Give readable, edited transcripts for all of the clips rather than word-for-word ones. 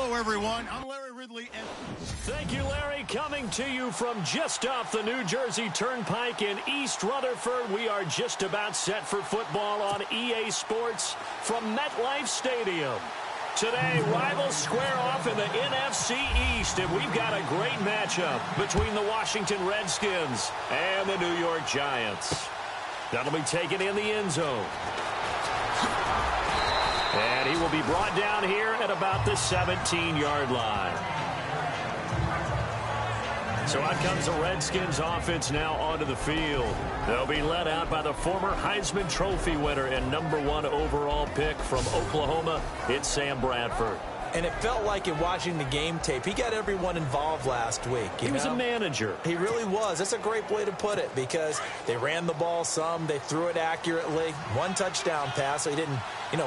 Hello, everyone. I'm Larry Ridley. Thank you, Larry. Coming to you from just off the New Jersey Turnpike in East Rutherford. We are just about set for football on EA Sports from MetLife Stadium. Today, rivals square off in the NFC East, and we've got a great matchup between the Washington Redskins and the New York Giants. That'll be taken in the end zone. And he will be brought down here at about the 17-yard line. So out comes the Redskins offense now onto the field. They'll be led out by the former Heisman Trophy winner and #1 overall pick from Oklahoma. It's Sam Bradford. And it felt like in watching the game tape, he got everyone involved last week. He was a manager. He really was. That's a great way to put it because they ran the ball some. They threw it accurately. 1 touchdown pass, so he didn't,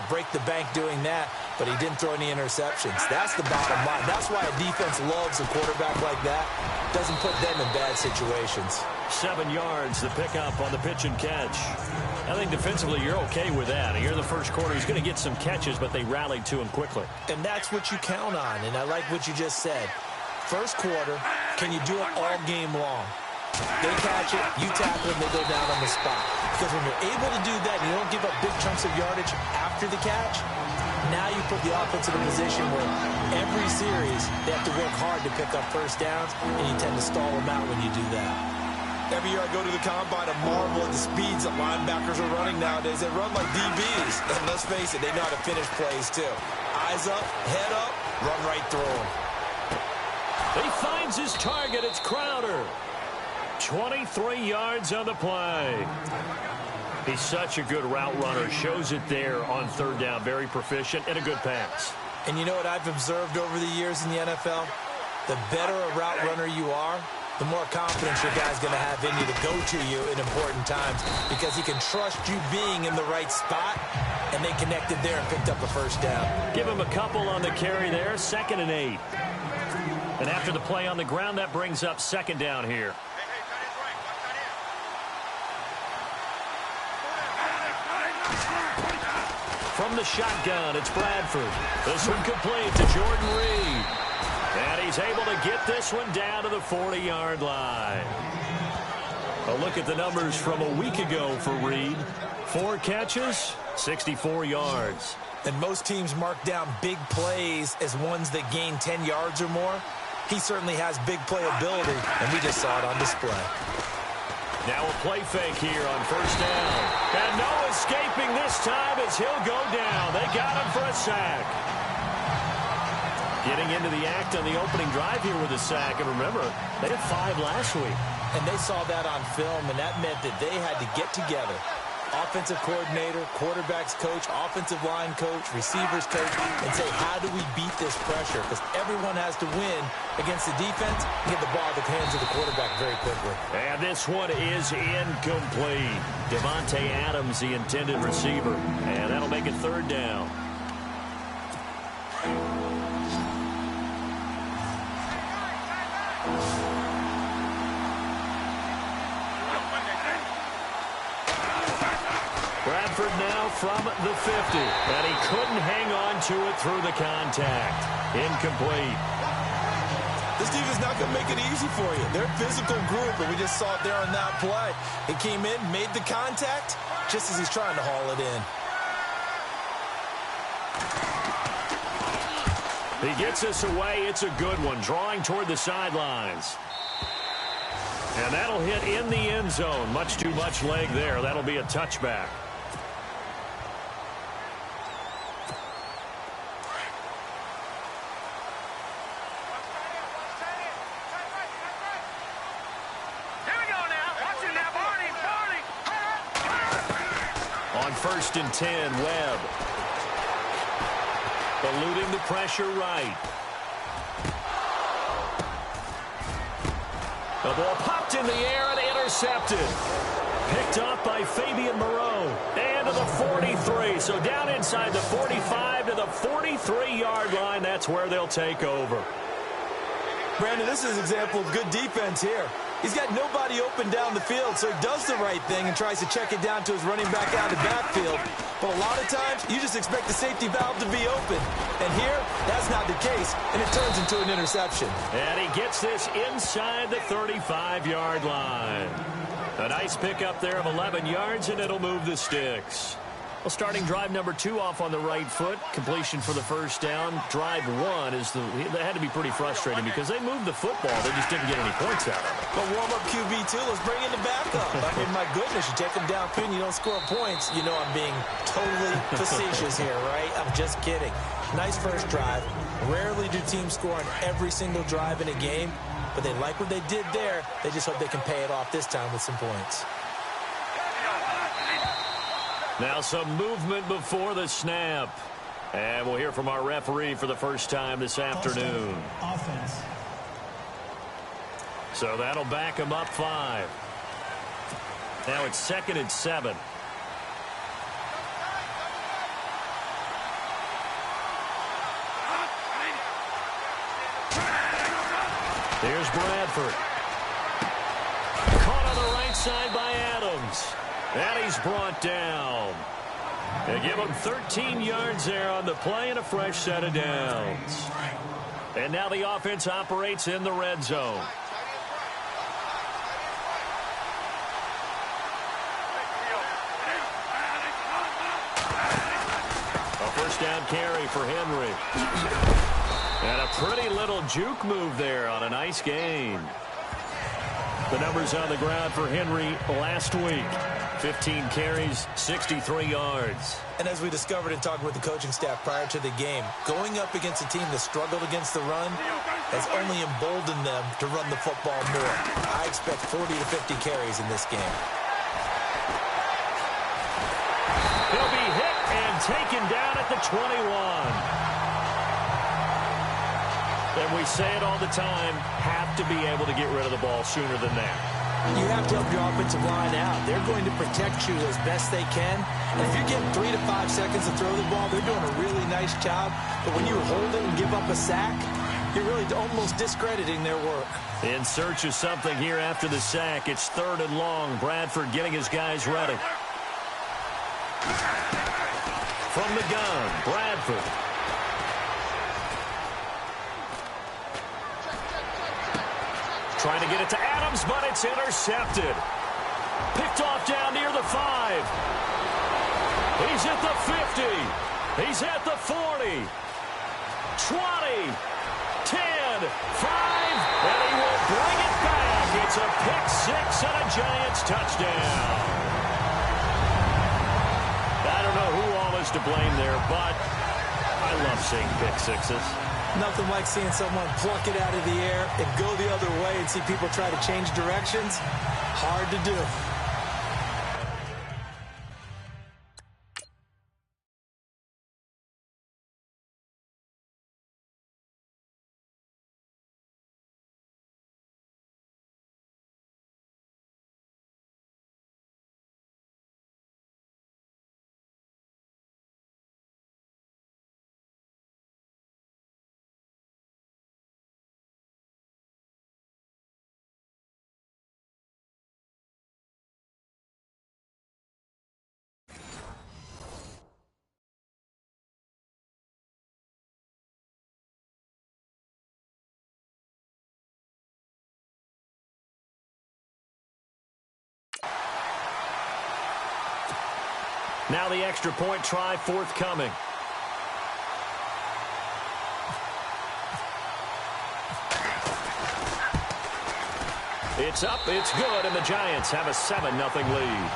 break the bank doing that, but he didn't throw any interceptions. That's the bottom line. That's why a defense loves a quarterback like that. Doesn't put them in bad situations. 7 yards, the pickup on the pitch and catch. I think defensively you're okay with that. Here in the first quarter, he's going to get some catches, but they rallied to him quickly. And that's what you count on, and I like what you just said. First quarter, can you do it all game long? They catch it, you tackle them, they go down on the spot. Because when you're able to do that, and you don't give up big chunks of yardage after the catch, now you put the offense in a position where every series they have to work hard to pick up first downs, and you tend to stall them out when you do that. Every year I go to the combine, I marvel at the speeds that linebackers are running nowadays. They run like DBs. And let's face it, they know how to finish plays too. Eyes up, head up, run right through them. He finds his target. It's Crowder. 23 yards on the play. He's such a good route runner. Shows it there on third down. Very proficient and a good pass. And you know what I've observed over the years in the NFL? The better a route runner you are, the more confidence your guy's going to have in you to go to you in important times because he can trust you being in the right spot, and they connected there and picked up a first down. Give him a couple on the carry there, 2nd and 8. And after the play on the ground, that brings up 2nd down here. From the shotgun, it's Bradford. This one complete to Jordan Reed. And he's able to get this one down to the 40-yard line. A look at the numbers from a week ago for Reed. 4 catches, 64 yards. And most teams mark down big plays as ones that gain 10 yards or more. He certainly has big playability, and we just saw it on display. Now a play fake here on first down. And no escaping this time as he'll go down. They got him for a sack. Getting into the act on the opening drive here with a sack. And remember, they had 5 last week. And they saw that on film, and that meant that they had to get together. Offensive coordinator, quarterbacks coach, offensive line coach, receivers coach, and say, how do we beat this pressure? Because everyone has to win against the defense and get the ball in the hands of the quarterback very quickly. And this one is incomplete. Devontae Adams, the intended receiver. And that'll make it 3rd down. Bradford now from the 50, and he couldn't hang on to it through the contact. Incomplete. This defense is not going to make it easy for you. They're a physical group, and we just saw it there on that play. He came in, made the contact, just as he's trying to haul it in. He gets us away. It's a good one, drawing toward the sidelines. And that'll hit in the end zone. Much too much leg there. That'll be a touchback. On 1st and 10, Webb. Eluding the pressure right. The ball popped in the air and intercepted. Picked up by Fabian Moreau. And to the 43. So down inside the 45 to the 43-yard line. That's where they'll take over. Brandon, this is an example of good defense here. He's got nobody open down the field, so he does the right thing and tries to check it down to his running back out of the backfield. But a lot of times, you just expect the safety valve to be open. And here, that's not the case, and it turns into an interception. And he gets this inside the 35-yard line. A nice pickup there of 11 yards, and it'll move the sticks. Well, starting drive number 2 off on the right foot. Completion for the first down. Drive 1 is that had to be pretty frustrating because they moved the football. They just didn't get any points out of it. But warm-up QB2, let's bring in the backup. I mean, my goodness, you take them downfield and you don't score points. You know I'm being totally facetious here, right? I'm just kidding. Nice first drive. Rarely do teams score on every single drive in a game, but they like what they did there. They just hope they can pay it off this time with some points. Now some movement before the snap. And we'll hear from our referee for the first time this afternoon. Offense. So that'll back him up 5. Now it's 2nd and 7. Here's Bradford. Caught on the right side by Adams. And he's brought down. They give him 13 yards there on the play and a fresh set of downs. And now the offense operates in the red zone. A first down carry for Henry. And a pretty little juke move there on a nice gain. The numbers on the ground for Henry last week. 15 carries, 63 yards. And as we discovered in talking with the coaching staff prior to the game, going up against a team that struggled against the run has only emboldened them to run the football more. I expect 40 to 50 carries in this game. He'll be hit and taken down at the 21. And we say it all the time, have to be able to get rid of the ball sooner than that. You have to help your offensive line out. They're going to protect you as best they can. And if you're getting 3 to 5 seconds to throw the ball, they're doing a really nice job. But when you hold it and give up a sack, you're really almost discrediting their work. In search of something here after the sack. It's 3rd and long. Bradford getting his guys ready. From the gun, Bradford. Trying to get it to Adams, but it's intercepted. Picked off down near the 5. He's at the 50. He's at the 40. 20. 10. 5. And he will bring it back. It's a pick 6 and a Giants touchdown. I don't know who all is to blame there, but I love seeing pick 6s. Nothing like seeing someone pluck it out of the air and go the other way and see people try to change directions. Hard to do. Now the extra point try forthcoming. It's up, it's good, and the Giants have a 7-0 lead.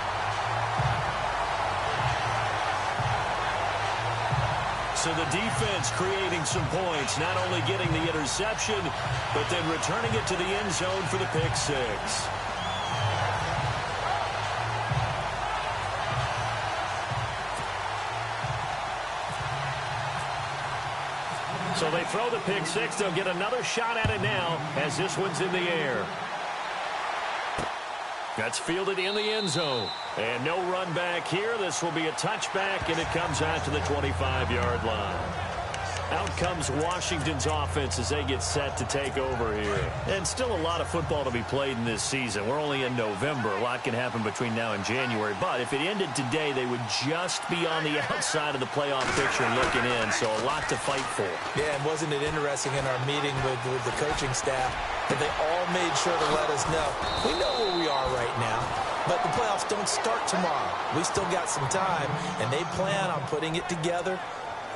So the defense creating some points, not only getting the interception, but then returning it to the end zone for the pick 6. So they throw the pick 6. They'll get another shot at it now as this one's in the air. That's fielded in the end zone. And no run back here. This will be a touchback, and it comes out to the 25-yard line. Out comes Washington's offense as they get set to take over here. And still a lot of football to be played in this season. We're only in November. A lot can happen between now and January. But if it ended today, they would just be on the outside of the playoff picture looking in. So a lot to fight for. Yeah, and wasn't it interesting in our meeting with the coaching staff that they all made sure to let us know, we know where we are right now, but the playoffs don't start tomorrow. We still got some time, and they plan on putting it together,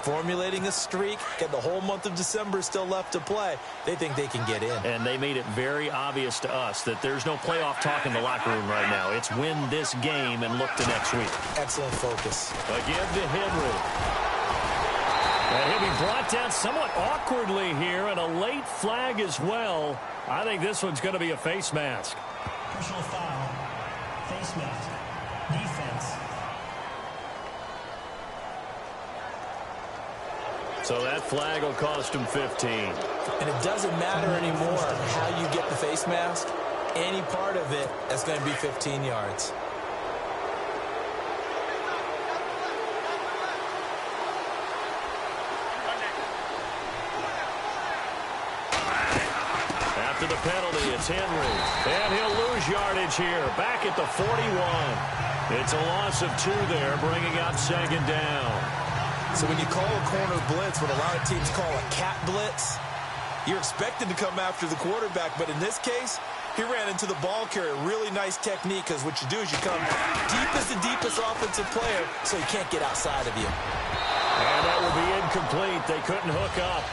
formulating a streak, get the whole month of December still left to play. They think they can get in. And they made it very obvious to us that there's no playoff talk in the locker room right now. It's win this game and look to next week. Excellent focus. Again to Henry. And he'll be brought down somewhat awkwardly here, and a late flag as well. I think this one's going to be a face mask. Personal foul. Face mask. Defense. So that flag will cost him 15. And it doesn't matter anymore how you get the face mask. Any part of it is going to be 15 yards. After the penalty, it's Henry. And he'll lose yardage here. Back at the 41. It's a loss of 2 there, bringing up second down. So when you call a corner blitz, what a lot of teams call a cat blitz, you're expected to come after the quarterback. But in this case, he ran into the ball carrier. Really nice technique, because what you do is you come deep as the deepest offensive player, so he can't get outside of you. And that will be incomplete. They couldn't hook up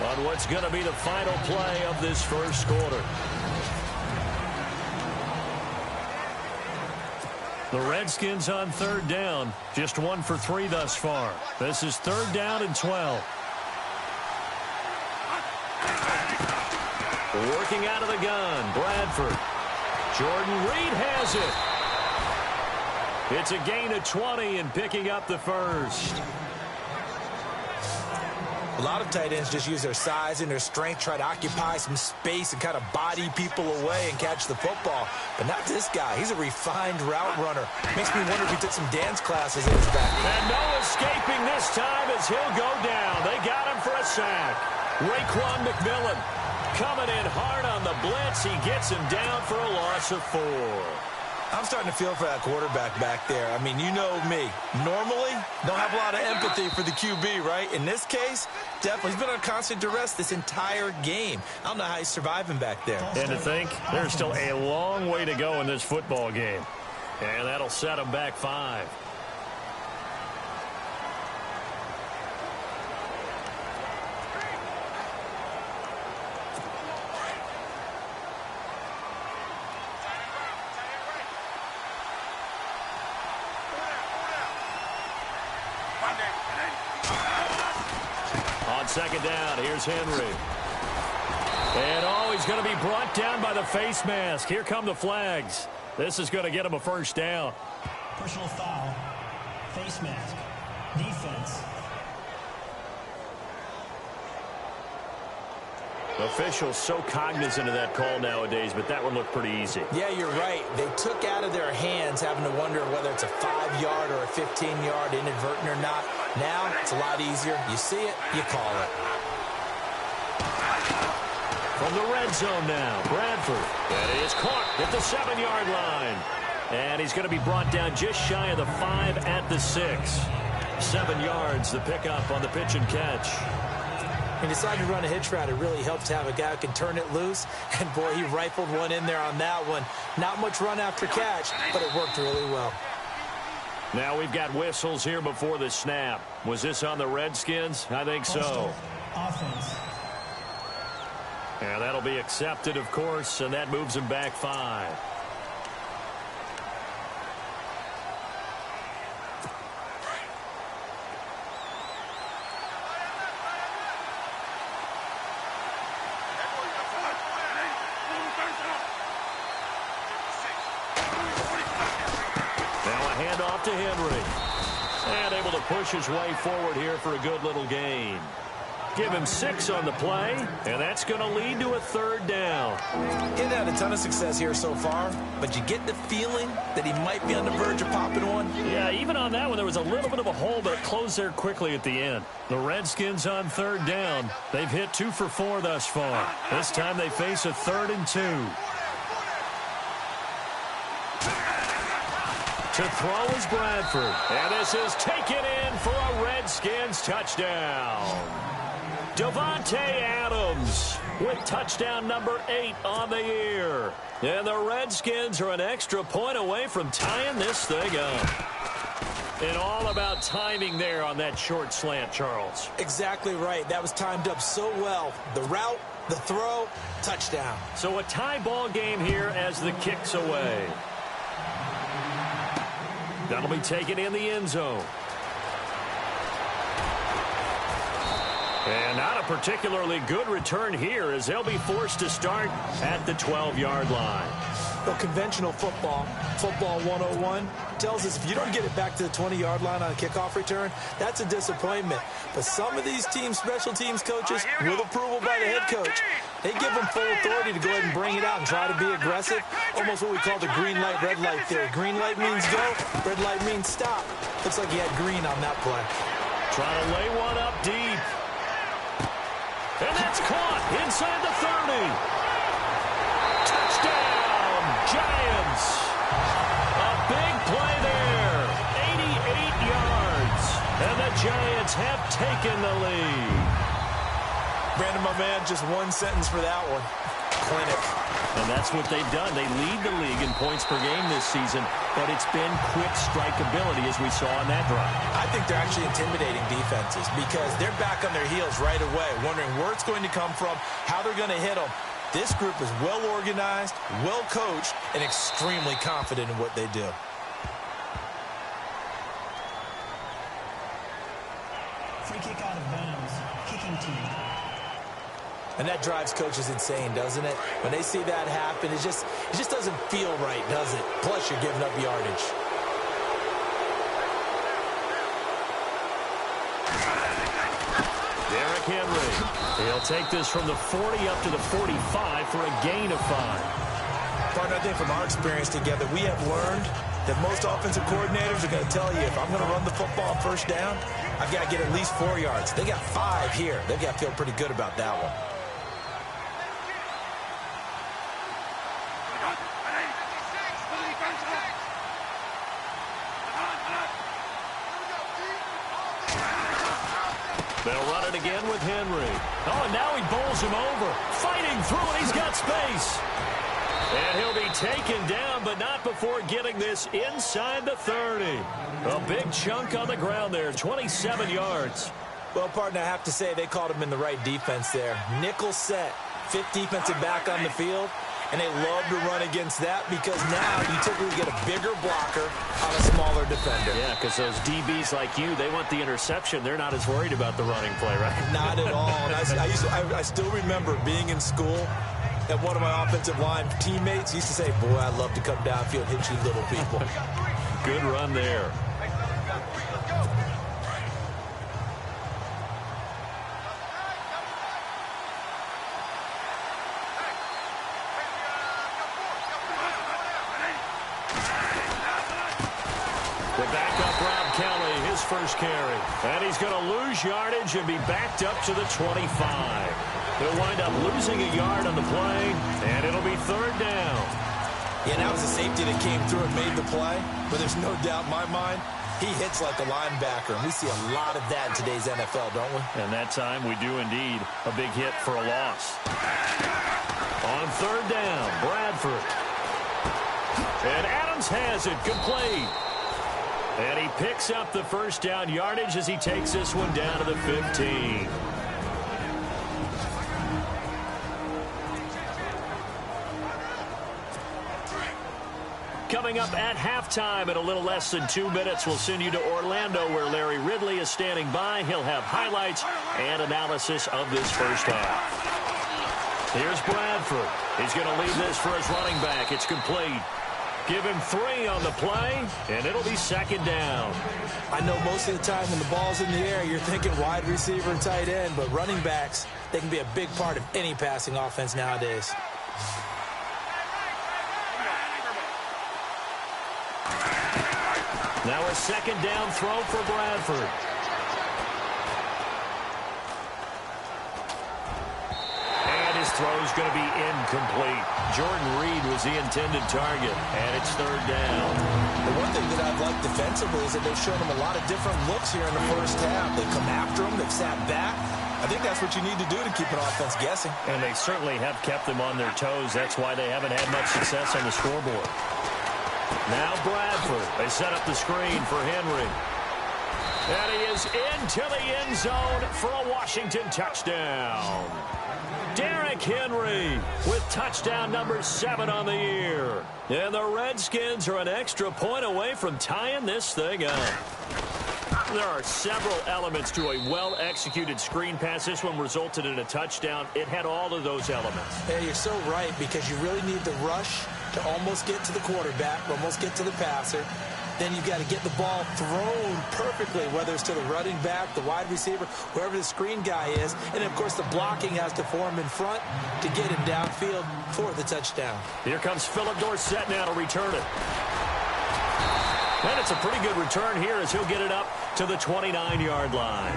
on what's going to be the final play of this first quarter. The Redskins on third down, just 1 for 3 thus far. This is third down and 12. Working out of the gun, Bradford. Jordan Reed has it. It's a gain of 20 and picking up the first. A lot of tight ends just use their size and their strength, try to occupy some space and kind of body people away and catch the football. But not this guy. He's a refined route runner. Makes me wonder if he took some dance classes in his back. And no escaping this time as he'll go down. They got him for a sack. Raekwon McMillan coming in hard on the blitz. He gets him down for a loss of 4. I'm starting to feel for that quarterback back there. I mean, you know me. Normally, don't have a lot of empathy for the QB, right? In this case, definitely. He's been on constant duress this entire game. I don't know how he's surviving back there. And to think, there's still a long way to go in this football game. And that'll set him back 5. On second down, here's Henry. And he's going to be brought down by the face mask. Here come the flags. This is going to get him a first down. Personal foul. Face mask. Defense. Officials so cognizant of that call nowadays, but that one looked pretty easy. Yeah, you're right. They took out of their hands having to wonder whether it's a 5-yard or a 15-yard, inadvertent or not. Now, it's a lot easier. You see it, you call it. From the red zone now, Bradford. That is caught at the 7-yard line. And he's going to be brought down just shy of the 5 at the 6. 7 yards, the pickup on the pitch and catch. He decided to run a hitch route. It really helps to have a guy who can turn it loose. And, boy, he rifled one in there on that one. Not much run after catch, but it worked really well. Now we've got whistles here before the snap. Was this on the Redskins? I think so. Offense. And that'll be accepted, of course, and that moves him back 5. Handoff to Henry. And able to push his way forward here for a good little gain. Give him 6 on the play, and that's going to lead to a 3rd down. He hasn't had a ton of success here so far, but you get the feeling that he might be on the verge of popping one. Yeah, even on that one, there was a little bit of a hole, but it closed there quickly at the end. The Redskins on 3rd down. They've hit 2 for 4 thus far. This time they face a 3rd and 2. To throw is Bradford. And this is taken in for a Redskins touchdown. Davante Adams with touchdown number 8 on the year. And the Redskins are an extra point away from tying this thing up. And all about timing there on that short slant, Charles. Exactly right. That was timed up so well. The route, the throw, touchdown. So a tie ball game here as the kick's away. That'll be taken in the end zone. And not a particularly good return here as they'll be forced to start at the 12-yard line. Well, conventional football 101, tells us if you don't get it back to the 20-yard line on a kickoff return, that's a disappointment. But some of these teams, special teams coaches, with approval by the head coach, they give them full authority to go ahead and bring it out and try to be aggressive. Almost what we call the green light, red light theory. Green light means go, red light means stop. Looks like he had green on that play. Trying to lay one up deep. And that's caught inside the 30. Touchdown, Giants. A big play there. 88 yards. And the Giants have taken the lead. Brandon, my man, just one sentence for that one. Clinic. And that's what they've done. They lead the league in points per game this season, but it's been quick strike ability as we saw on that drive. I think they're actually intimidating defenses because they're back on their heels right away, wondering where it's going to come from, how they're going to hit them. This group is well organized, well coached, and extremely confident in what they do. Free kick out of bounds. Kicking team. And that drives coaches insane, doesn't it? When they see that happen, it just doesn't feel right, does it? Plus, you're giving up yardage. Derrick Henry. He'll take this from the 40 up to the 45 for a gain of 5. Partner, I think from our experience together, we have learned that most offensive coordinators are going to tell you, if I'm going to run the football on 1st down, I've got to get at least 4 yards. They got 5 here. They've got to feel pretty good about that one. They'll run it again with Henry. Oh, and now he bowls him over. Fighting through it. He's got space. And he'll be taken down, but not before getting this inside the 30. A big chunk on the ground there, 27 yards. Well, partner, I have to say they called him in the right defense there. Nickel set, 5th defensive back on the field, and they love to run against that because now you typically get a bigger blocker on a smaller defender. Yeah, because those DBs like you, they want the interception. They're not as worried about the running play, right? Not at all. And I still remember being in school, and one of my offensive line teammates used to say, boy, I love to come downfield and hit you little people. Good run there. The backup Rob Kelly, his first carry. And he's going to lose yardage and be backed up to the 25. They'll wind up losing a yard on the play, and it'll be 3rd down. Yeah, that was a safety that came through and made the play, but there's no doubt in my mind, he hits like a linebacker, and we see a lot of that in today's NFL, don't we? And that time we do indeed. A big hit for a loss. On 3rd down, Bradford. And Adams has it, complete. And he picks up the 1st down yardage as he takes this one down to the 15. Coming up at halftime in a little less than 2 minutes, we'll send you to Orlando where Larry Ridley is standing by. He'll have highlights and analysis of this first half. Here's Bradford. He's going to lead this for his running back. It's complete. Give him 3 on the play, and it'll be second down. I know most of the time when the ball's in the air, you're thinking wide receiver and tight end, but running backs, they can be a big part of any passing offense nowadays. Now a second down throw for Bradford. And his throw is going to be incomplete. Jordan Reed was the intended target, and it's third down. The one thing that I've liked defensively is that they've shown him a lot of different looks here in the first half. They come after him, they've sat back. I think that's what you need to do to keep an offense guessing. And they certainly have kept them on their toes. That's why they haven't had much success on the scoreboard. Now Bradford. They set up the screen for Henry. And he is into the end zone for a Washington touchdown. Derrick Henry with touchdown number 7 on the year. And the Redskins are an extra point away from tying this thing up. There are several elements to a well-executed screen pass. This one resulted in a touchdown. It had all of those elements. Yeah, you're so right, because you really need the rush to almost get to the quarterback, almost get to the passer. Then you've got to get the ball thrown perfectly, whether it's to the running back, the wide receiver, wherever the screen guy is. And, of course, the blocking has to form in front to get him downfield for the touchdown. Here comes Philip Dorsett now to return it. And it's a pretty good return here as he'll get it up to the 29-yard line.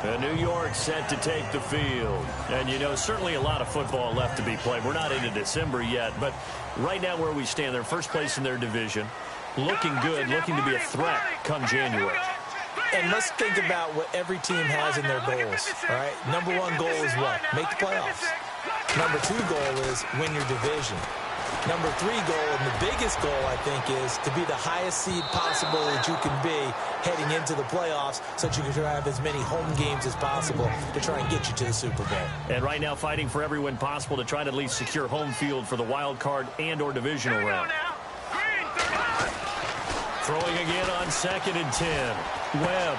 And New York set to take the field. And, you know, certainly a lot of football left to be played. We're not into December yet, but right now where we stand, they're first place in their division, looking good, looking to be a threat come January. And let's think about what every team has in their goals, all right? Number 1 goal is what? Make the playoffs. Number 2 goal is win your division. Number 3 goal, and the biggest goal, I think, is to be the highest seed possible that you can be heading into the playoffs so that you can try to have as many home games as possible to try and get you to the Super Bowl. And right now fighting for every win possible to try to at least secure home field for the wild card and or divisional round. Throwing again on 2nd and 10. Webb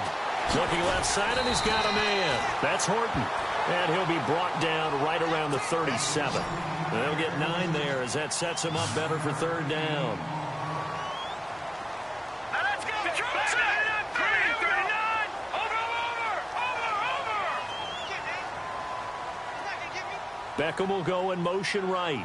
looking left side, and he's got a man. That's Horton. And he'll be brought down right around the 37. And they'll get 9 there as that sets him up better for third down. Let's go. Beckham will go in motion right.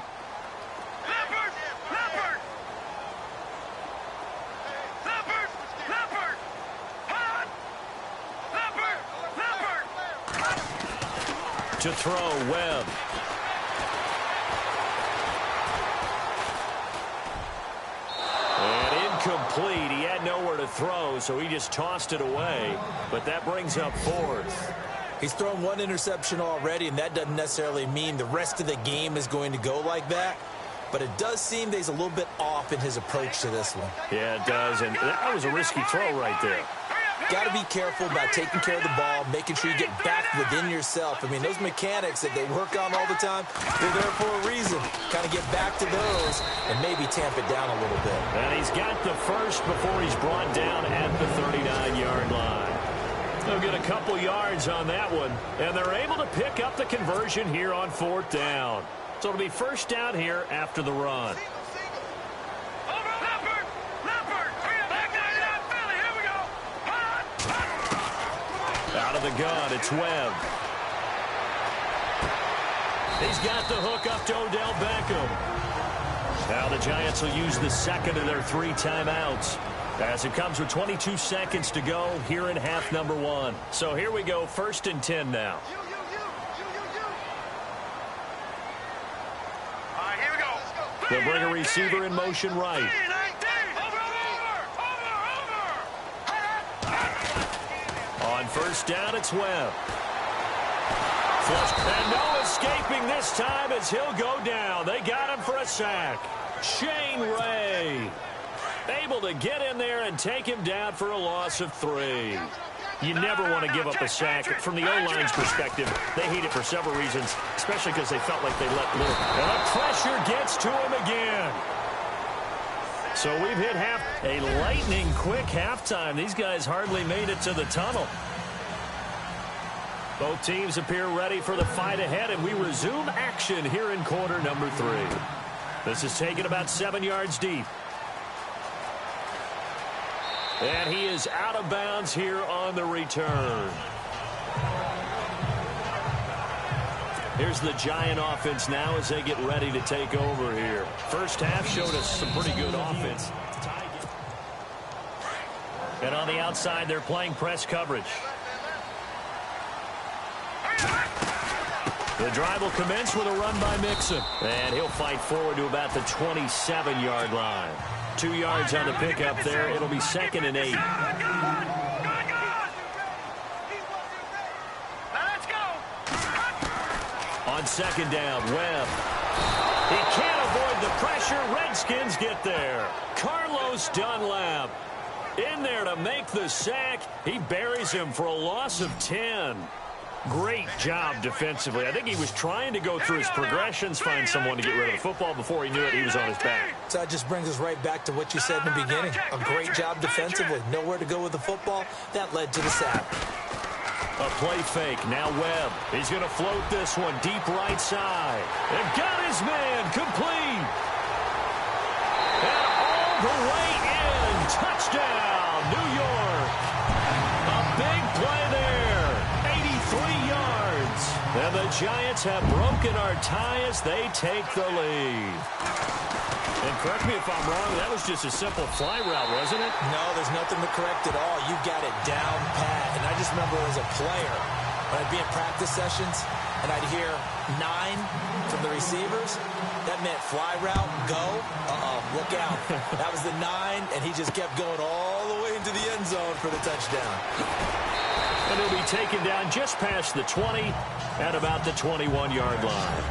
To throw, Webb. And incomplete. He had nowhere to throw, so he just tossed it away. But that brings up 4th. He's thrown 1 interception already, and that doesn't necessarily mean the rest of the game is going to go like that. But it does seem that he's a little bit off in his approach to this one. Yeah, it does. And that was a risky throw right there. Got to be careful about taking care of the ball, making sure you get back within yourself. I mean, those mechanics that they work on all the time, they're there for a reason. Kind of get back to those and maybe tamp it down a little bit. And he's got the first before he's brought down at the 39-yard line. They'll get a couple yards on that one, and they're able to pick up the conversion here on 4th down. So it'll be first down here after the run. Out of the gun, it's Webb. He's got the hook up to Odell Beckham. Now the Giants will use the second of their 3 timeouts as it comes with 22 seconds to go here in half number 1. So here we go, 1st and 10 now. All right, here we go. They'll bring a receiver in motion right. On first down, it's Webb. Flush, and no escaping this time as he'll go down. They got him for a sack. Shane Ray able to get in there and take him down for a loss of 3. You never want to give up a sack. From the O-line's perspective, they hate it for several reasons, especially because they felt like they let little. And the pressure gets to him again. So we've hit a lightning quick halftime. These guys hardly made it to the tunnel. Both teams appear ready for the fight ahead, and we resume action here in quarter number 3. This is taken about 7 yards deep. And he is out of bounds here on the return. Here's the Giant offense now as they get ready to take over here. First half showed us some pretty good offense. And on the outside, they're playing press coverage. The drive will commence with a run by Mixon. And he'll fight forward to about the 27-yard line. 2 yards on the pickup there. It'll be 2nd and 8. On 2nd down, Webb. He can't avoid the pressure. Redskins get there. Carlos Dunlap in there to make the sack. He buries him for a loss of 10. Great job defensively. I think he was trying to go through his progressions, find someone to get rid of the football. Before he knew it, he was on his back. So that just brings us right back to what you said in the beginning. A great job defensively. Nowhere to go with the football. That led to the sack. A play fake. Now Webb. He's going to float this one deep right side. And got his man complete. And all the way in. Touchdown, New York. A big play there. 83 yards. And the Giants have broken our tie as they take the lead. And correct me if I'm wrong, that was just a simple fly route, wasn't it? No, there's nothing to correct at all. You got it down pat. And I just remember as a player, when I'd be in practice sessions, and I'd hear 9 from the receivers, that meant fly route, go, look out. That was the 9, and he just kept going all the way into the end zone for the touchdown. And he'll be taken down just past the 20 at about the 21-yard line.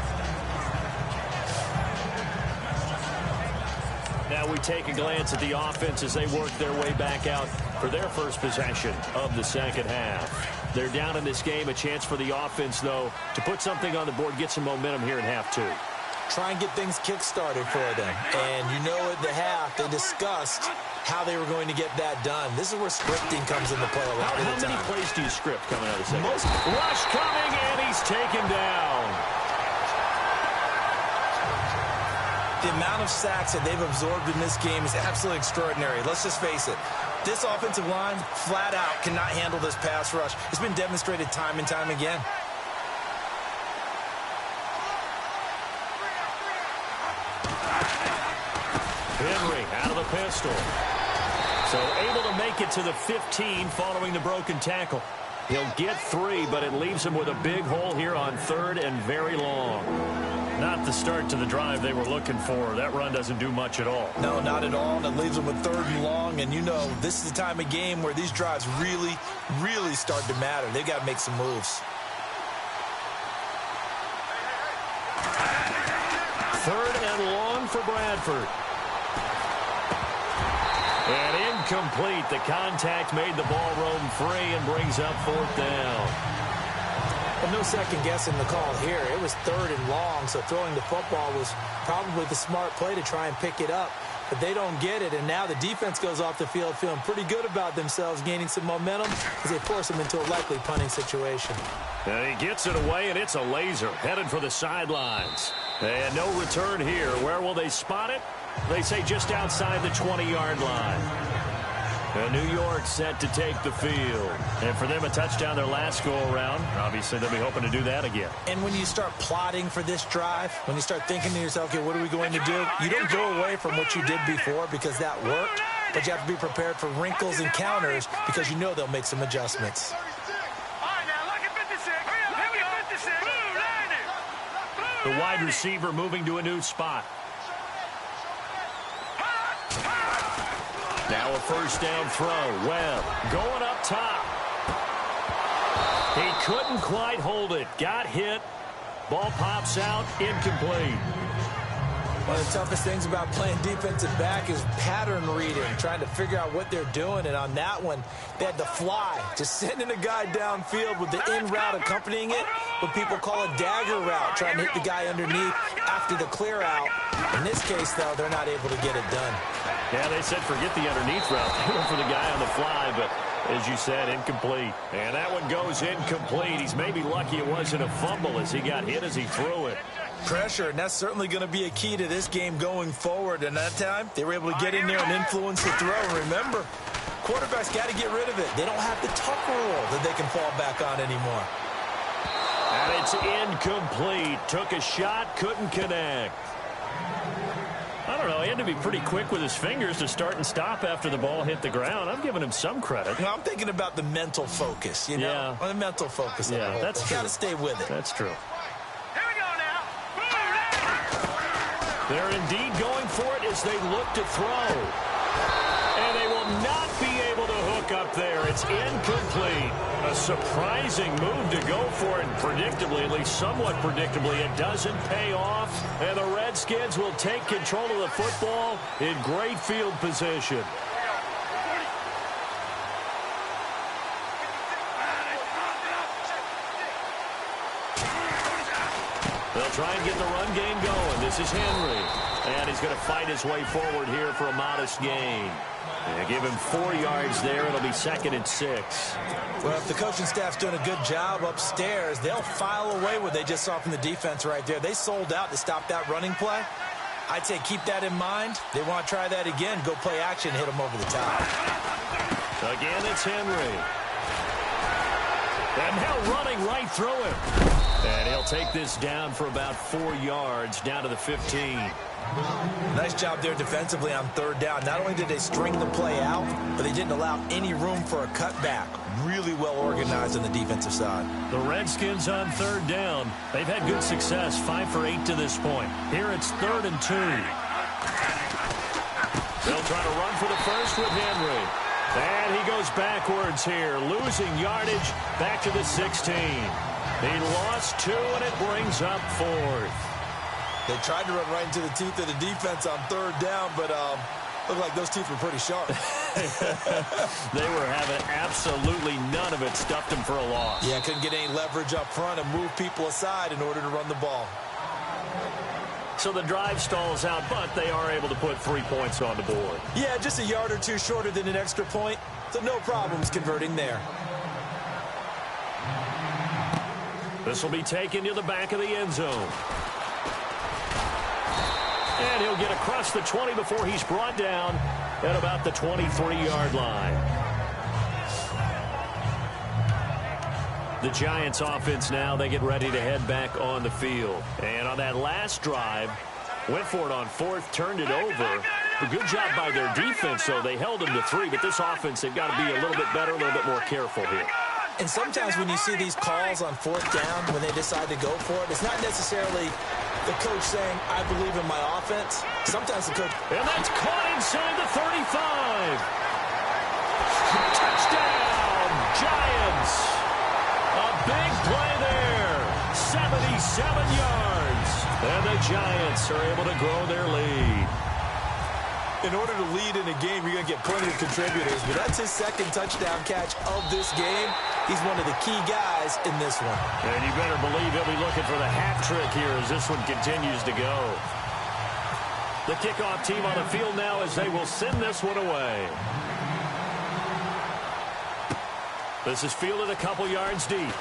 Now we take a glance at the offense as they work their way back out for their first possession of the second half. They're down in this game. A chance for the offense, though, to put something on the board, get some momentum here in half 2. Try and get things kick-started for them. And you know at the half, they discussed how they were going to get that done. This is where scripting comes into play a lot of the time. How many plays do you script coming out of the second? Rush coming, and he's taken down. The amount of sacks that they've absorbed in this game is absolutely extraordinary. Let's just face it. This offensive line, flat out, cannot handle this pass rush. It's been demonstrated time and time again. Henry out of the pistol. So able to make it to the 15 following the broken tackle. He'll get 3, but it leaves him with a big hole here on 3rd and very long. Not the start to the drive they were looking for. That run doesn't do much at all. No, not at all. And it leaves them with 3rd and long. And you know, this is the time of game where these drives really, really start to matter. They've got to make some moves. 3rd and long for Bradford. And incomplete. The contact made the ball roam free and brings up 4th down. Well, no second guessing the call here. It was 3rd and long, so throwing the football was probably the smart play to try and pick it up. But they don't get it, and now the defense goes off the field feeling pretty good about themselves, gaining some momentum as they force them into a likely punting situation. And he gets it away, and it's a laser headed for the sidelines. And no return here. Where will they spot it? They say just outside the 20-yard line. And New York set to take the field. And for them, a touchdown their last go-around. Obviously, they'll be hoping to do that again. And when you start plotting for this drive, when you start thinking to yourself, okay, what are we going to do? You don't go away from what you did before because that worked, but you have to be prepared for wrinkles and counters because you know they'll make some adjustments. The wide receiver moving to a new spot. Now a first down throw. Webb going up top. He couldn't quite hold it. Got hit. Ball pops out. Incomplete. One of the toughest things about playing defensive back is pattern reading, trying to figure out what they're doing. And on that one, they had to fly, just sending a guy downfield with the in route accompanying it, what people call a dagger route, trying to hit the guy underneath after the clear out. In this case, though, they're not able to get it done. Yeah, they said forget the underneath route. They went for the guy on the fly, but As you said, incomplete. And that one goes incomplete. He's maybe lucky it wasn't a fumble as he got hit as he threw it. Pressure, and that's certainly going to be a key to this game going forward. And that time, they were able to get in there and influence the throw. Remember, quarterbacks got to get rid of it. They don't have the tuck rule that they can fall back on anymore. And it's incomplete. Took a shot, couldn't connect. I don't know. He had to be pretty quick with his fingers to start and stop after the ball hit the ground. I'm giving him some credit. Well, I'm thinking about the mental focus, you know? Yeah. The mental focus. Yeah, that's true. Got to stay with it. That's true. They're indeed going for it as they look to throw. And they will not be able to hook up there. It's incomplete. A surprising move to go for it. Predictably, at least somewhat predictably, it doesn't pay off. And the Redskins will take control of the football in great field position. They'll try and get the run game going. This is Henry. And he's going to fight his way forward here for a modest gain. They give him 4 yards there. It'll be 2nd and 6. Well, if the coaching staff's doing a good job upstairs, they'll file away what they just saw from the defense right there. They sold out to stop that running play. I'd say keep that in mind. They want to try that again. Go play action, hit them over the top. Again, it's Henry. And now running right through him. And he'll take this down for about 4 yards, down to the 15. Nice job there defensively on 3rd down. Not only did they string the play out, but they didn't allow any room for a cutback. Really well organized on the defensive side. The Redskins on 3rd down. They've had good success, 5 for 8 to this point. Here it's 3rd and 2. They'll try to run for the first with Henry. And he goes backwards here, losing yardage back to the 16. He lost 2, and it brings up 4th. They tried to run right into the teeth of the defense on 3rd down, but looked like those teeth were pretty sharp. They were having absolutely none of it. Stuffed him for a loss. Yeah, couldn't get any leverage up front and move people aside in order to run the ball. So the drive stalls out, but they are able to put 3 points on the board. Yeah, just a yard or two shorter than an extra point, so no problems converting there. This will be taken to the back of the end zone. And he'll get across the 20 before he's brought down at about the 23-yard line. The Giants offense now, they get ready to head back on the field. And on that last drive, went for it on 4th, turned it over. A good job by their defense, though. They held them to 3, but this offense, they've got to be a little bit better, a little bit more careful here. And sometimes when you see these calls on 4th down, when they decide to go for it, it's not necessarily the coach saying, I believe in my offense. Sometimes the coach... And that's caught inside the 35. Touchdown, Giants. A big play there. 77 yards. And the Giants are able to grow their lead. In order to lead in a game, you're going to get plenty of contributors, but that's his 2nd touchdown catch of this game. He's one of the key guys in this one. And you better believe he'll be looking for the hat trick here as this one continues to go. The kickoff team on the field now as they will send this one away. This is fielded a couple yards deep.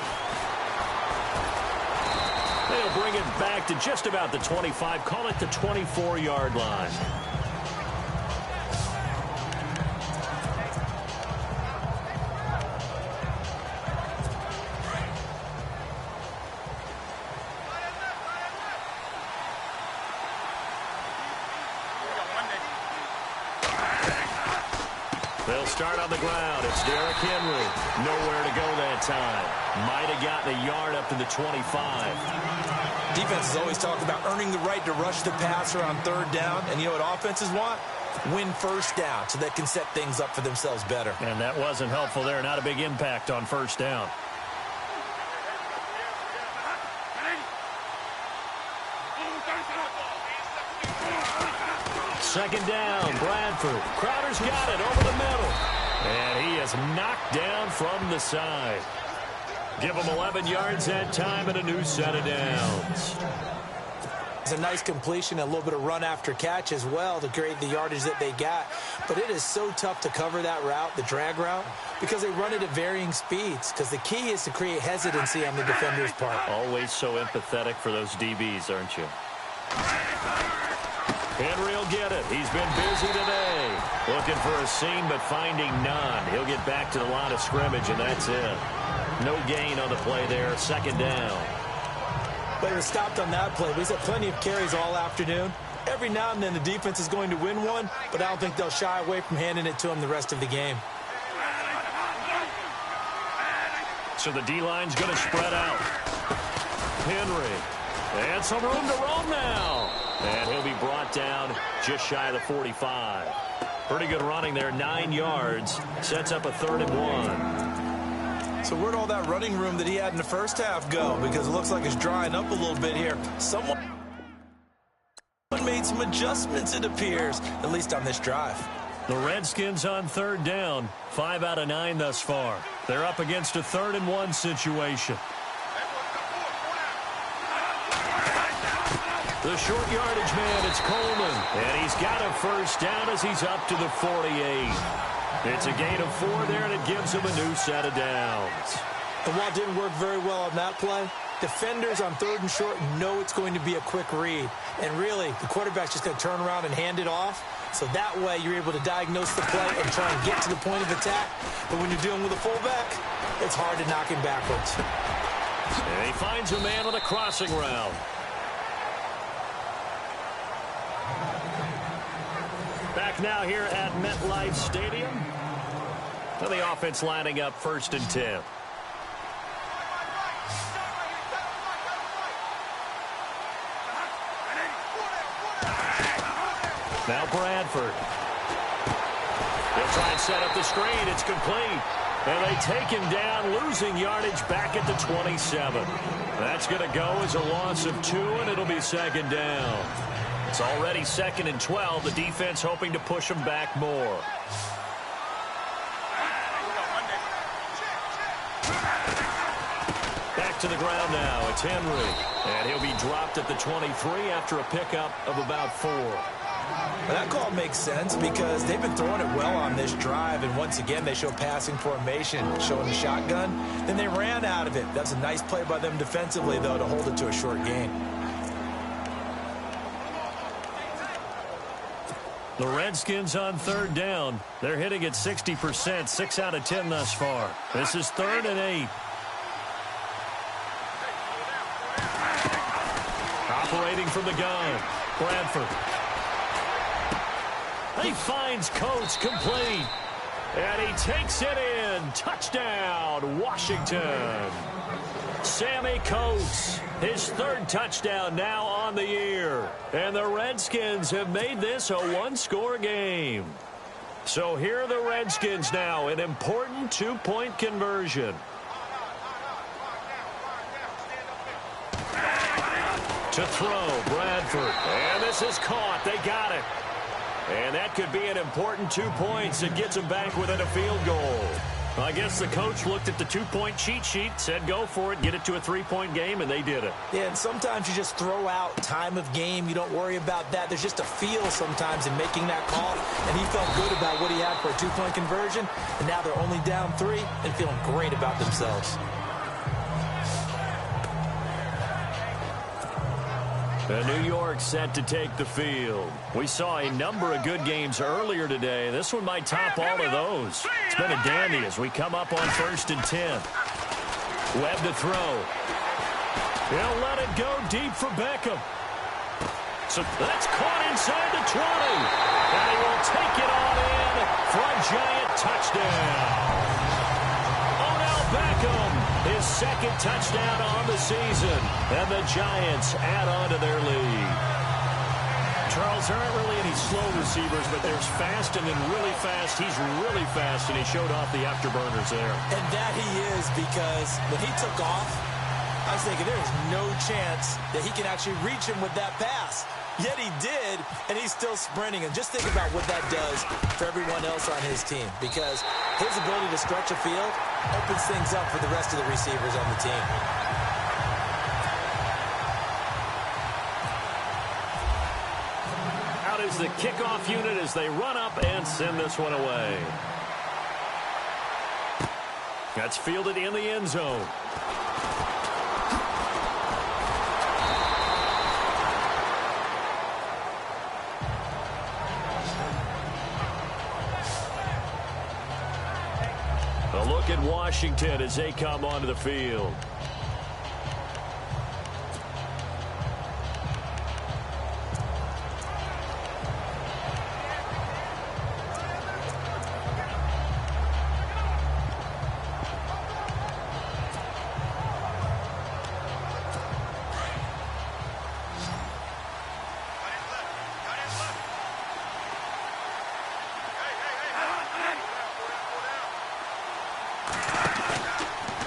They'll bring it back to just about the 25, call it the 24-yard line. They'll start on the ground. It's Derrick Henry. Nowhere to go that time. Might have gotten a yard up to the 25. Defense has always talked about earning the right to rush the passer on 3rd down. And you know what offenses want? Win 1st down so they can set things up for themselves better. And that wasn't helpful there. Not a big impact on 1st down. Second down, Bradford. Crowder's got it over the middle. And he is knocked down from the side. Give him 11 yards that time and a new set of downs. It's a nice completion, a little bit of run after catch as well to create the yardage that they got. But it is so tough to cover that route, the drag route, because they run it at varying speeds. Because the key is to create hesitancy on the defender's part. Always so empathetic for those DBs, aren't you? Henry will get it. He's been busy today. Looking for a seam, but finding none. He'll get back to the line of scrimmage, and that's it. No gain on the play there. Second down. But he was stopped on that play. But he's had plenty of carries all afternoon. Every now and then the defense is going to win one, but I don't think they'll shy away from handing it to him the rest of the game. So the D-line's going to spread out. Henry. And some room to roam now. And he'll be brought down just shy of the 45. Pretty good running there, 9 yards. Sets up a 3rd and 1. So where'd all that running room that he had in the first half go? Because it looks like it's drying up a little bit here. Someone made some adjustments, it appears, at least on this drive. The Redskins on 3rd down. 5 out of 9 thus far. They're up against a 3rd and 1 situation. The short yardage man, it's Coleman. And he's got a first down as he's up to the 48. It's a gain of 4 there, and it gives him a new set of downs. And while it didn't work very well on that play, defenders on 3rd and short know it's going to be a quick read. And really, the quarterback's just going to turn around and hand it off. So that way, you're able to diagnose the play and try and get to the point of attack. But when you're dealing with a fullback, it's hard to knock him backwards. And he finds a man on a crossing route. Back now here at MetLife Stadium. And the offense lining up 1st and 10. Now Bradford. They'll try and set up the screen. It's complete. And they take him down, losing yardage back at the 27. That's going to go as a loss of 2, and it'll be 2nd down. It's already 2nd and 12. The defense hoping to push him back more. Back to the ground now. It's Henry. And he'll be dropped at the 23 after a pickup of about 4. Well, that call makes sense because they've been throwing it well on this drive, and once again they show passing formation, showing the shotgun. Then they ran out of it. That's a nice play by them defensively, though, to hold it to a short gain. The Redskins on 3rd down. They're hitting at 60%, 6 out of 10 thus far. This is 3rd and 8. Operating from the gun, Bradford. He finds Coates, complete. And he takes it in. Touchdown, Washington. Sammy Coates, his 3rd touchdown now on the year. And the Redskins have made this a 1-score game. So here are the Redskins now, an important 2-point conversion. To throw, Bradford. And this is caught. They got it. And that could be an important 2 points. It gets them back within a field goal. I guess the coach looked at the 2-point cheat sheet, said go for it, get it to a 3-point game, and they did it. Yeah, and sometimes you just throw out time of game. You don't worry about that. There's just a feel sometimes in making that call, and he felt good about what he had for a 2-point conversion, and now they're only down 3 and feeling great about themselves. New York set to take the field. We saw a number of good games earlier today. This one might top all of those. It's been a dandy as we come up on 1st and 10. Webb to throw. He'll let it go deep for Beckham. So that's caught inside the 20. And he will take it on in for a giant touchdown. Beckham, his 2nd touchdown on the season, and the Giants add on to their lead. Charles, there aren't really any slow receivers, but there's fast and then really fast. He's really fast, and he showed off the afterburners there. And that he is, because when he took off, I was thinking there's no chance that he can actually reach him with that pass. Yet he did, and he's still sprinting. And just think about what that does for everyone else on his team, because his ability to stretch a field opens things up for the rest of the receivers on the team. is the kickoff unit as they run up and send this one away. That's fielded in the end zone. A look at Washington as they come onto the field.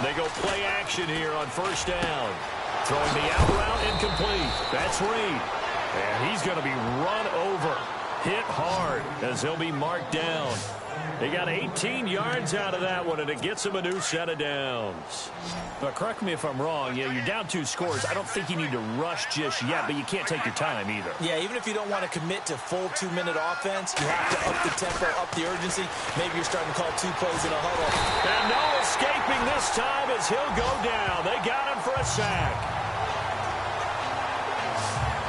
They go play action here on first down. Throwing the out route incomplete. That's Reed. And he's going to be run over. Hit hard as he'll be marked down. They got 18 yards out of that one, and it gets him a new set of downs. But correct me if I'm wrong. Yeah, you're down 2 scores. I don't think you need to rush just yet, but you can't take your time either. Yeah, even if you don't want to commit to full 2-minute offense, you have to up the tempo, up the urgency. Maybe you're starting to call 2 plays in a huddle. And no escaping this time as he'll go down. They got him for a sack.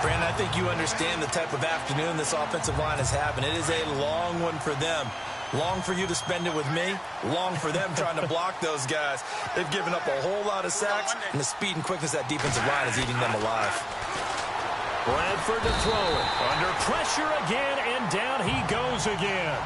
Brandon, I think you understand the type of afternoon this offensive line is having. It is a long one for them. Long for you to spend it with me. Long for them trying to block those guys. They've given up a whole lot of sacks, and the speed and quickness of that defensive line is eating them alive. Bradford to throw it. Under pressure again, and down he goes again.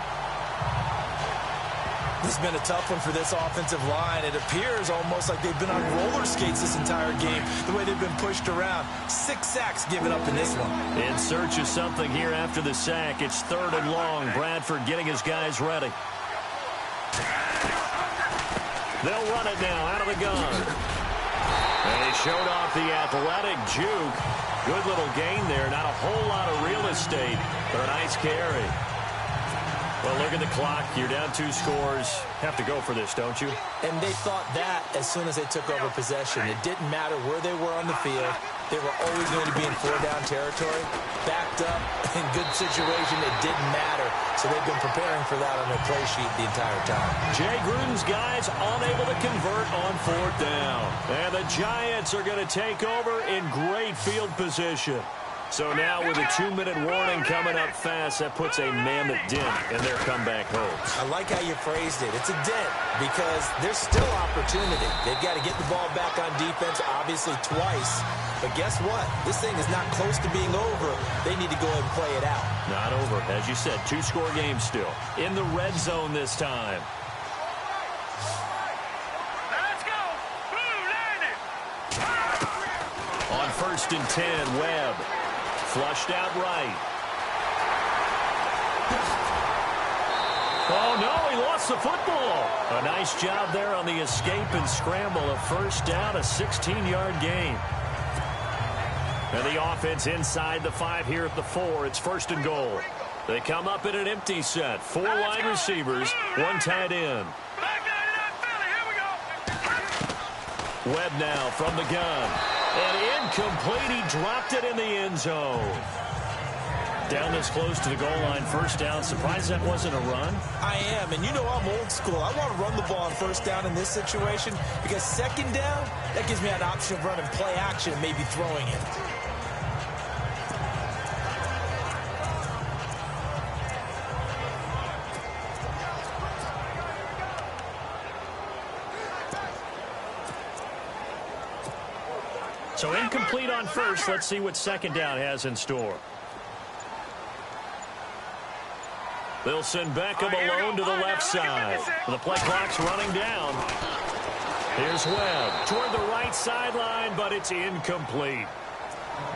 This has been a tough one for this offensive line. It appears almost like they've been on roller skates this entire game, the way they've been pushed around. 6 sacks given up in this one. In search of something here after the sack. It's 3rd and long. Bradford getting his guys ready. They'll run it now out of the gun. And he showed off the athletic juke. Good little gain there. Not a whole lot of real estate, but a nice carry. Well, look at the clock. You're down 2 scores. Have to go for this, don't you? And they thought that as soon as they took over possession. It didn't matter where they were on the field. They were always going to be in 4-down territory. Backed up, in good situation, it didn't matter. So they've been preparing for that on their play sheet the entire time. Jay Gruden's guys unable to convert on 4th down. And the Giants are going to take over in great field position. So now with a 2-minute warning coming up fast, that puts a mammoth dent in their comeback hopes. I like how you phrased it. It's a dent because there's still opportunity. They've got to get the ball back on defense, obviously twice. But guess what? This thing is not close to being over. They need to go ahead and play it out. Not over. As you said, 2-score game still. In the red zone this time. Let's go. On 1st and 10, Webb. Flushed out right. Oh, no, he lost the football. A nice job there on the escape and scramble. A 1st down, a 16-yard gain. And the offense inside the 5 here at the 4. It's 1st and goal. They come up in an empty set. 4 wide receivers, 1 tight end. Webb now from the gun. And incomplete. He dropped it in the end zone. Down this close to the goal line, 1st down. Surprised that wasn't a run? I am, and you know I'm old school. I want to run the ball on 1st down in this situation because 2nd down, that gives me an option of running play action and maybe throwing it. So incomplete on 1st. Let's see what 2nd down has in store. They'll send Beckham alone to the left side. The play clock's running down. Here's Webb toward the right sideline, but it's incomplete.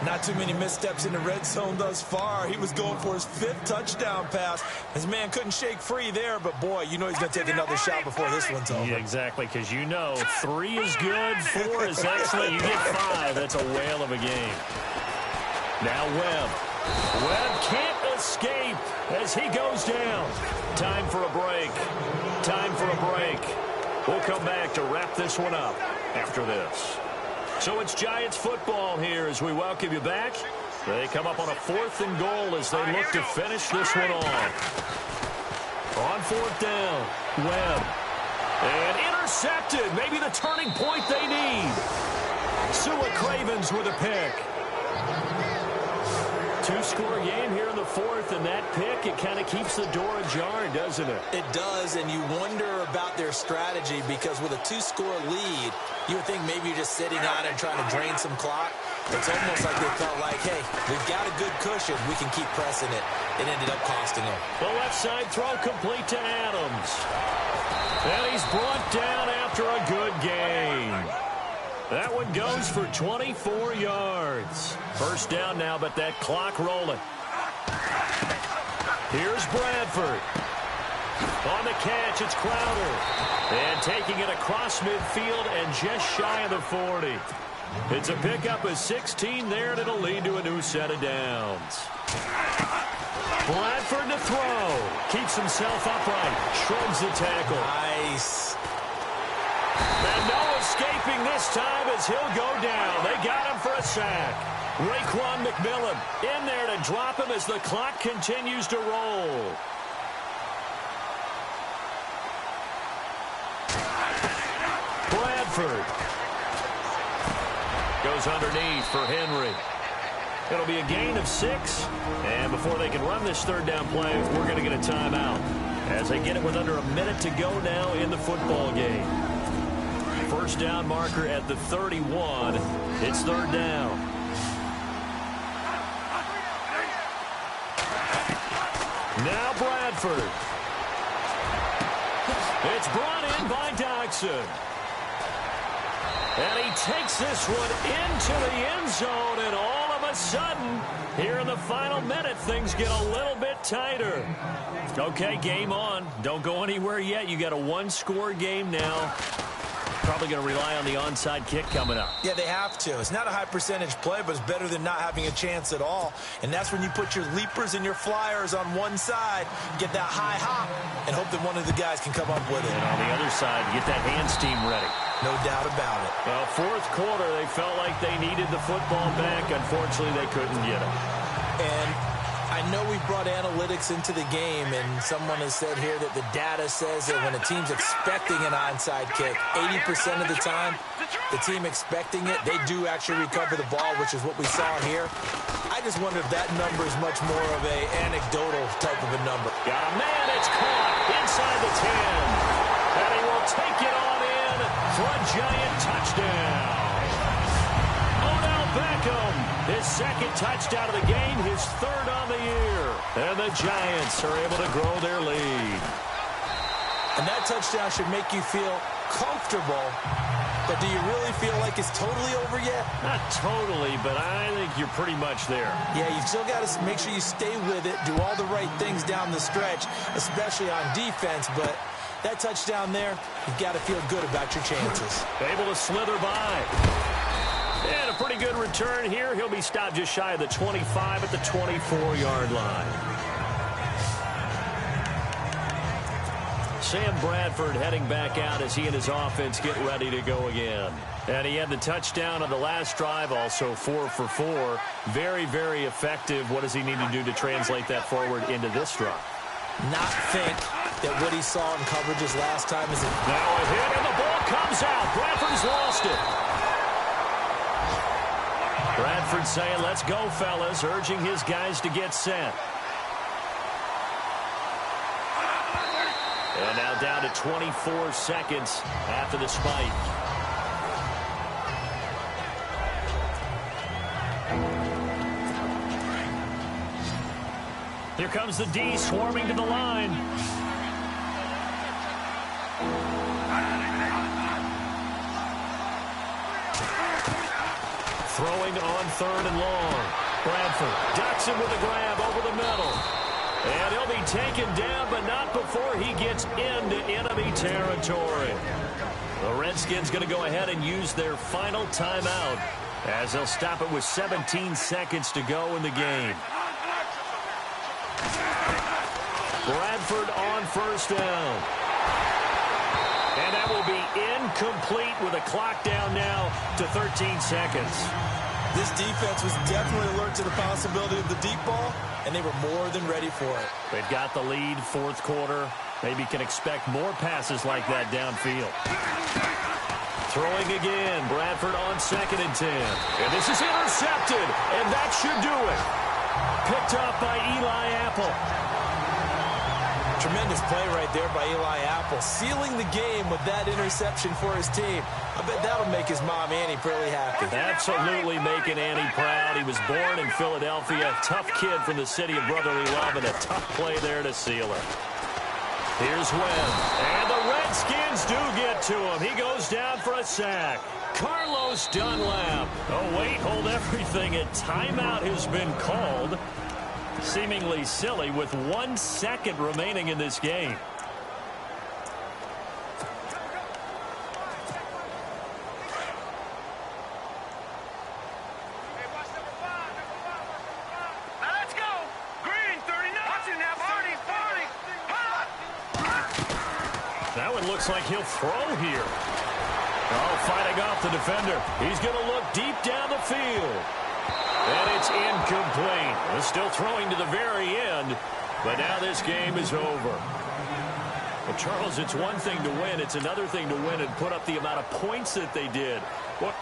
Not too many missteps in the red zone thus far. He was going for his 5th touchdown pass. His man couldn't shake free there, but boy, you know he's going to take another shot before this one's over. Yeah, exactly, because you know 3 is good, 4 is excellent. You get 5. That's a whale of a game. Now Webb. Webb can't escape as he goes down. Time for a break. Time for a break. We'll come back to wrap this one up after this. So it's Giants football here as we welcome you back. They come up on a 4th and goal as they look to finish this one off. On 4th down, Webb. And intercepted. Maybe the turning point they need. Sua Cravens with a pick. 2-score game here in the 4th, and that pick, it kind of keeps the door ajar, doesn't it? It does, and you wonder about their strategy because with a 2-score lead, you would think maybe you're just sitting on it and trying to drain some clock. It's almost like they felt like, hey, we've got a good cushion. We can keep pressing it. It ended up costing them. The left side throw complete to Adams. And he's brought down after a good game. That one goes for 24 yards. First down now, but that clock rolling. Here's Bradford. On the catch, it's Crowder. And taking it across midfield and just shy of the 40. It's a pickup of 16 there, and it'll lead to a new set of downs. Bradford to throw. Keeps himself upright. Shrugs the tackle. Nice. And no escaping this time as he'll go down. They got him for a sack. Raekwon McMillan in there to drop him as the clock continues to roll. Bradford goes underneath for Henry. It'll be a gain of 6. And before they can run this 3rd down play, we're going to get a timeout. As they get it with under a minute to go now in the football game. First down marker at the 31. It's 3rd down. Now Bradford. It's brought in by Doxson. And he takes this one into the end zone, and all of a sudden, here in the final minute, things get a little bit tighter. Okay, game on. Don't go anywhere yet. You got a 1-score game now. Probably going to rely on the onside kick coming up. Yeah, they have to. It's not a high percentage play, but it's better than not having a chance at all. And that's when you put your leapers and your flyers on one side, get that high hop, and hope that one of the guys can come up with it. And on the other side, get that hands team ready. No doubt about it. Well, 4th quarter, they felt like they needed the football back. Unfortunately, they couldn't get it. And I know we brought analytics into the game, and someone has said here that the data says that when a team's expecting an onside kick, 80% of the time, the team expecting it, they do actually recover the ball, which is what we saw here. I just wonder if that number is much more of a anecdotal type of a number. Got a man, it's caught inside the 10. And he will take it on in for a giant touchdown. Odell Beckham, his 2nd touchdown of the game, his 3rd on the year. And the Giants are able to grow their lead. And that touchdown should make you feel comfortable, but do you really feel like it's totally over yet? Not totally, but I think you're pretty much there. Yeah, you've still got to make sure you stay with it, do all the right things down the stretch, especially on defense, but that touchdown there, you've got to feel good about your chances. Able to slither by. And a pretty good return here. He'll be stopped just shy of the 25 at the 24-yard line. Sam Bradford heading back out as he and his offense get ready to go again. And he had the touchdown on the last drive, also 4 for 4. Very, very effective. What does he need to do to translate that forward into this drive? Not think that what he saw in coverages last time is... Now a hit, and the ball comes out. Bradford's lost it. Bradford saying, let's go, fellas, urging his guys to get set. And now down to 24 seconds after the spike. Here comes the D swarming to the line. Throwing on 3rd and long. Bradford ducks him with a grab over the middle. And he'll be taken down, but not before he gets into enemy territory. The Redskins going to go ahead and use their final timeout as they'll stop it with 17 seconds to go in the game. Bradford on 1st down. And that will be incomplete with a clock down now to 13 seconds. This defense was definitely alert to the possibility of the deep ball, and they were more than ready for it. They've got the lead, fourth quarter. Maybe can expect more passes like that downfield. Throwing again. Bradford on 2nd and 10. And this is intercepted, and that should do it. Picked up by Eli Apple. Tremendous play right there by Eli Apple, sealing the game with that interception for his team. I bet that'll make his mom, Annie, pretty happy. Absolutely making Annie proud. He was born in Philadelphia. Tough kid from the city of brotherly love, and a tough play there to seal her. Here's Webb. And the Redskins do get to him. He goes down for a sack. Carlos Dunlap. Oh, wait, hold everything. A timeout has been called. Seemingly silly with 1 second remaining in this game. That one looks like he'll throw here. Oh, fighting off the defender. He's going to look deep down the field. And it's incomplete. He's still throwing to the very end, but now this game is over. Well, Charles, it's one thing to win. It's another thing to win and put up the amount of points that they did. What?